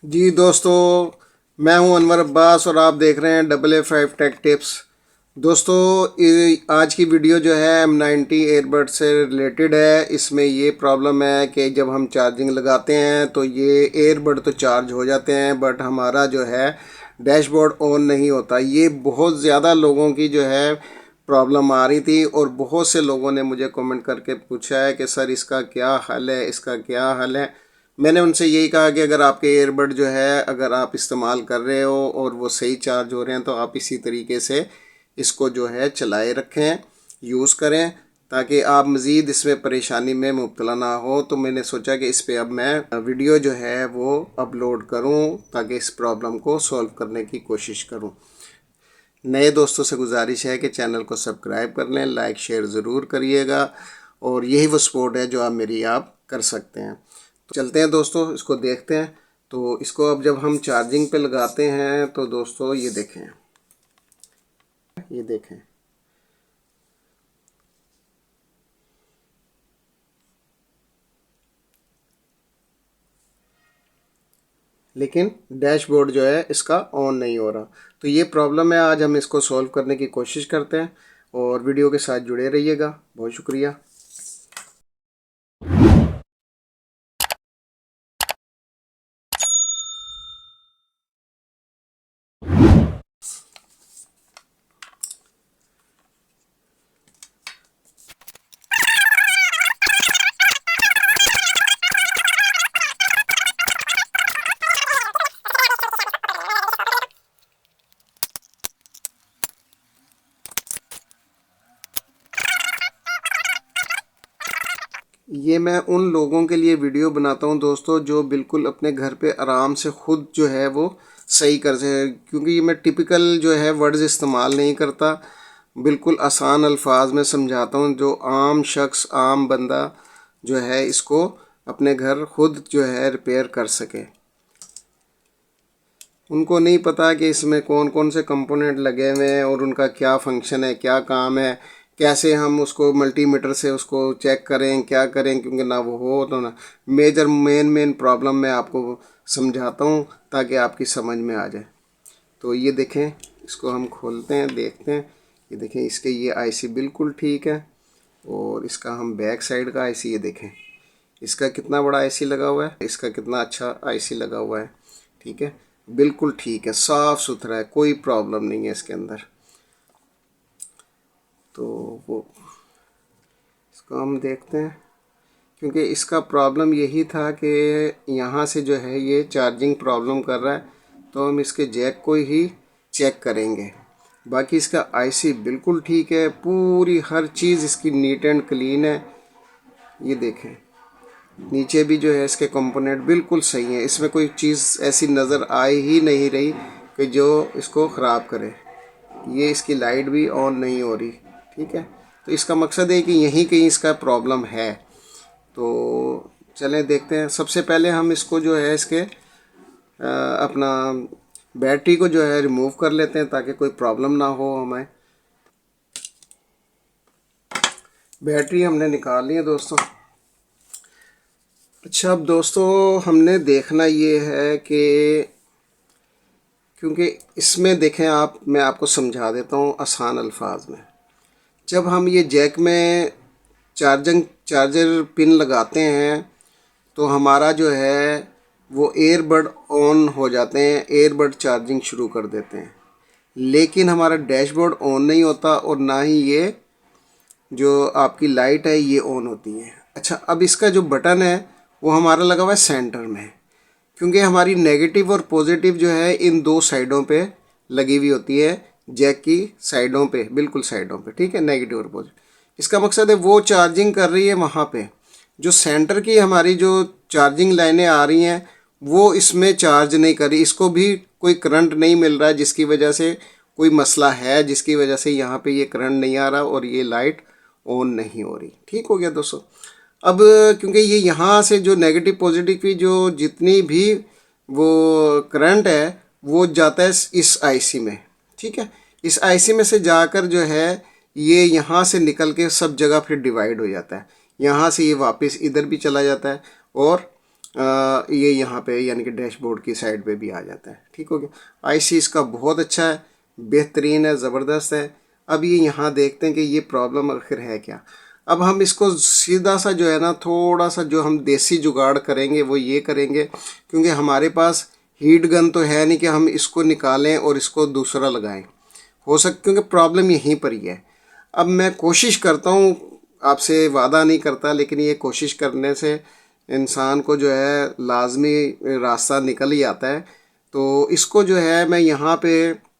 जी दोस्तों, मैं हूं अनवर अब्बास और आप देख रहे हैं AA5 टेक टिप्स। दोस्तों, आज की वीडियो जो है M90 एयरबड से रिलेटेड है। इसमें ये प्रॉब्लम है कि जब हम चार्जिंग लगाते हैं तो ये एयरबड तो चार्ज हो जाते हैं, बट हमारा जो है डैशबोर्ड ऑन नहीं होता। ये बहुत ज़्यादा लोगों की जो है प्रॉब्लम आ रही थी और बहुत से लोगों ने मुझे कमेंट करके पूछा है कि सर इसका क्या हल है, इसका क्या हल है। मैंने उनसे यही कहा कि अगर आपके एयरबड जो है अगर आप इस्तेमाल कर रहे हो और वो सही चार्ज हो रहे हैं तो आप इसी तरीके से इसको जो है चलाए रखें, यूज़ करें, ताकि आप मज़ीद इसमें परेशानी में मुब्तला ना हो। तो मैंने सोचा कि इस पे अब मैं वीडियो जो है वो अपलोड करूं ताकि इस प्रॉब्लम को सॉल्व करने की कोशिश करूं। नए दोस्तों से गुजारिश है कि चैनल को सब्सक्राइब कर लें, लाइक शेयर ज़रूर करिएगा और यही वो सपोर्ट है जो आप कर सकते हैं। तो चलते हैं दोस्तों, इसको देखते हैं। तो इसको अब जब हम चार्जिंग पे लगाते हैं तो दोस्तों ये देखें, ये देखें, लेकिन डैशबोर्ड जो है इसका ऑन नहीं हो रहा। तो ये प्रॉब्लम है, आज हम इसको सॉल्व करने की कोशिश करते हैं और वीडियो के साथ जुड़े रहिएगा। बहुत शुक्रिया। ये मैं उन लोगों के लिए वीडियो बनाता हूँ दोस्तों जो बिल्कुल अपने घर पे आराम से खुद जो है वो सही कर सके, क्योंकि ये मैं टिपिकल जो है वर्ड्स इस्तेमाल नहीं करता, बिल्कुल आसान अल्फाज में समझाता हूँ जो आम शख्स, आम बंदा जो है इसको अपने घर खुद जो है रिपेयर कर सके। उनको नहीं पता कि इसमें कौन कौन से कंपोनेंट लगे हुए हैं और उनका क्या फंक्शन है, क्या काम है, कैसे हम उसको मल्टीमीटर से उसको चेक करें, क्या करें, क्योंकि ना वो हो तो ना मेन प्रॉब्लम मैं आपको समझाता हूँ ताकि आपकी समझ में आ जाए। तो ये देखें, इसको हम खोलते हैं, देखते हैं। ये देखें, इसके ये आईसी बिल्कुल ठीक है और इसका हम बैक साइड का आईसी ये देखें, इसका कितना बड़ा आईसी लगा हुआ है, इसका कितना अच्छा आईसी लगा हुआ है। ठीक है, बिल्कुल ठीक है, साफ़ सुथरा है, कोई प्रॉब्लम नहीं है इसके अंदर। तो वो इसको हम देखते हैं, क्योंकि इसका प्रॉब्लम यही था कि यहाँ से जो है ये चार्जिंग प्रॉब्लम कर रहा है, तो हम इसके जैक को ही चेक करेंगे। बाकी इसका आईसी बिल्कुल ठीक है, पूरी हर चीज़ इसकी नीट एंड क्लीन है। ये देखें, नीचे भी जो है इसके कंपोनेंट बिल्कुल सही हैं, इसमें कोई चीज़ ऐसी नज़र आ ही नहीं रही कि जो इसको ख़राब करे। ये इसकी लाइट भी ऑन नहीं हो रही। ठीक है, तो इसका मकसद है कि यहीं कहीं इसका प्रॉब्लम है। तो चलें देखते हैं। सबसे पहले हम इसको जो है इसके अपना बैटरी को जो है रिमूव कर लेते हैं ताकि कोई प्रॉब्लम ना हो हमें। बैटरी हमने निकाल ली है दोस्तों। अच्छा, अब दोस्तों हमने देखना ये है कि क्योंकि इसमें देखें आप, मैं आपको समझा देता हूँ आसान अल्फाज में। जब हम ये जैक में चार्जर पिन लगाते हैं तो हमारा जो है वो एयरबड ऑन हो जाते हैं, एयरबड चार्जिंग शुरू कर देते हैं, लेकिन हमारा डैशबोर्ड ऑन नहीं होता और ना ही ये जो आपकी लाइट है ये ऑन होती है। अच्छा, अब इसका जो बटन है वो हमारा लगा हुआ है सेंटर में, क्योंकि हमारी नेगेटिव और पॉजिटिव जो है इन दो साइडों पे लगी हुई होती है, जैक की साइडों पे, बिल्कुल साइडों पे। ठीक है, नेगेटिव और पॉजिटिव। इसका मकसद है वो चार्जिंग कर रही है वहाँ पे, जो सेंटर की हमारी जो चार्जिंग लाइनें आ रही हैं वो इसमें चार्ज नहीं कर रही, इसको भी कोई करंट नहीं मिल रहा है, जिसकी वजह से कोई मसला है, जिसकी वजह से यहाँ पे ये करंट नहीं आ रहा और ये लाइट ऑन नहीं हो रही। ठीक हो गया दोस्तों। अब क्योंकि ये यहाँ से जो नेगेटिव पॉजिटिव की जो जितनी भी वो करंट है वो जाता है इस आईसी में। ठीक है, इस आईसी में से जाकर जो है ये यहाँ से निकल के सब जगह फिर डिवाइड हो जाता है। यहाँ से ये वापस इधर भी चला जाता है और ये यहाँ पे यानी कि डैशबोर्ड की साइड पे भी आ जाता है। ठीक हो गया। आईसी इसका बहुत अच्छा है, बेहतरीन है, ज़बरदस्त है। अब ये यहाँ देखते हैं कि ये प्रॉब्लम आखिर है क्या। अब हम इसको सीधा सा जो है ना, थोड़ा सा जो हम देसी जुगाड़ करेंगे वो ये करेंगे, क्योंकि हमारे पास हीट गन तो है नहीं कि हम इसको निकालें और इसको दूसरा लगाएं। हो सकता, क्योंकि प्रॉब्लम यहीं पर ही है। अब मैं कोशिश करता हूँ, आपसे वादा नहीं करता, लेकिन ये कोशिश करने से इंसान को जो है लाजमी रास्ता निकल ही आता है। तो इसको जो है मैं यहाँ पे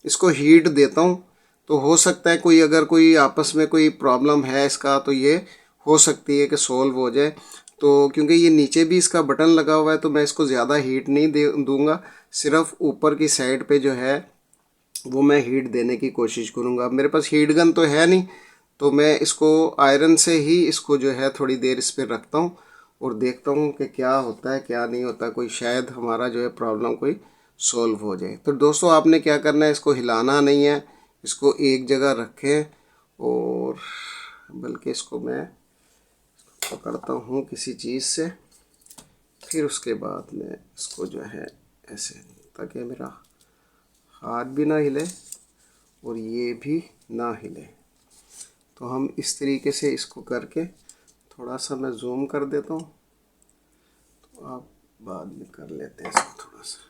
इसको हीट देता हूँ, तो हो सकता है कोई अगर कोई आपस में कोई प्रॉब्लम है इसका, तो ये हो सकती है कि सोल्व हो जाए। तो क्योंकि ये नीचे भी इसका बटन लगा हुआ है, तो मैं इसको ज़्यादा हीट नहीं दे दूँगा, सिर्फ ऊपर की साइड पे जो है वो मैं हीट देने की कोशिश करूँगा। अब मेरे पास हीट गन तो है नहीं, तो मैं इसको आयरन से ही इसको जो है थोड़ी देर इस पर रखता हूँ और देखता हूँ कि क्या होता है क्या नहीं होता, कोई शायद हमारा जो है प्रॉब्लम कोई सॉल्व हो जाए। तो दोस्तों आपने क्या करना है, इसको हिलाना नहीं है, इसको एक जगह रखें, और बल्कि इसको मैं पकड़ता हूँ किसी चीज़ से, फिर उसके बाद मैं इसको जो है ऐसे, ताकि मेरा हाथ भी ना हिले और ये भी ना हिले। तो हम इस तरीके से इसको करके, थोड़ा सा मैं जूम कर देता हूँ, तो आप बाद में कर लेते हैं इसको थोड़ा सा।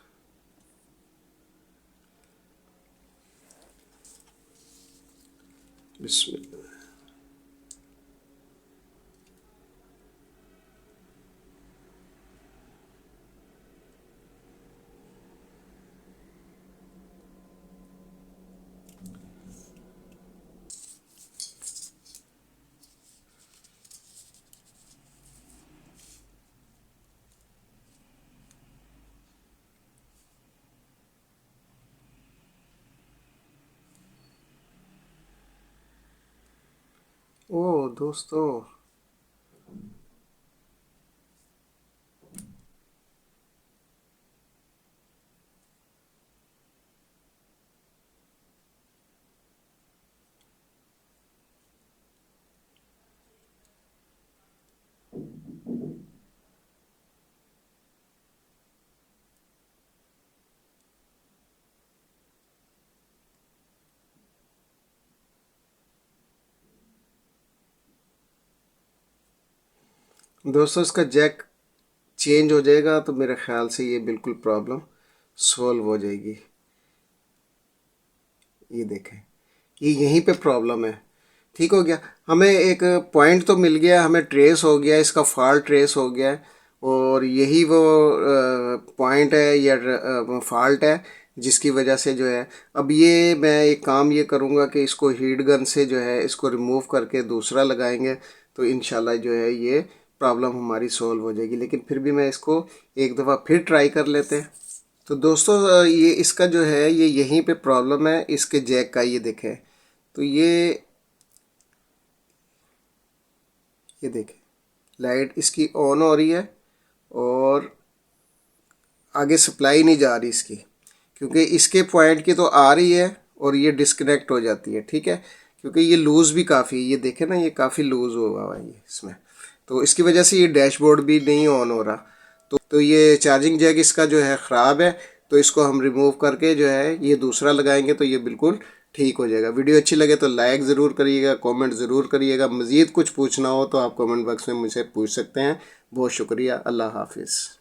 बिस्मिल्लाह। ओ दोस्तों, दोस्तों इसका जैक चेंज हो जाएगा, तो मेरे ख्याल से ये बिल्कुल प्रॉब्लम सॉल्व हो जाएगी। ये देखें, ये यहीं पे प्रॉब्लम है। ठीक हो गया, हमें एक पॉइंट तो मिल गया, हमें ट्रेस हो गया, इसका फॉल्ट ट्रेस हो गया है, और यही वो पॉइंट है या फॉल्ट है जिसकी वजह से जो है, अब ये मैं एक काम ये करूँगा कि इसको हीट गन से जो है इसको रिमूव करके दूसरा लगाएंगे, तो इंशाल्लाह जो है ये प्रॉब्लम हमारी सॉल्व हो जाएगी। लेकिन फिर भी मैं इसको एक दफ़ा फिर ट्राई कर लेते हैं। तो दोस्तों ये इसका जो है ये यहीं पे प्रॉब्लम है, इसके जैक का। ये देखें, तो ये देखें, लाइट इसकी ऑन हो रही है और आगे सप्लाई नहीं जा रही इसकी, क्योंकि इसके पॉइंट की तो आ रही है और ये डिस्कनेक्ट हो जाती है। ठीक है, क्योंकि ये लूज़ भी काफ़ी, ये देखें ना, ये काफ़ी लूज़ हुआ हुआ है ये इसमें, तो इसकी वजह से ये डैशबोर्ड भी नहीं ऑन हो रहा। तो ये चार्जिंग जैक इसका जो है ख़राब है, तो इसको हम रिमूव करके जो है ये दूसरा लगाएंगे, तो ये बिल्कुल ठीक हो जाएगा। वीडियो अच्छी लगे तो लाइक ज़रूर करिएगा, कमेंट ज़रूर करिएगा। मज़ीद कुछ पूछना हो तो आप कमेंट बॉक्स में मुझसे पूछ सकते हैं। बहुत शुक्रिया, अल्लाह हाफिज़।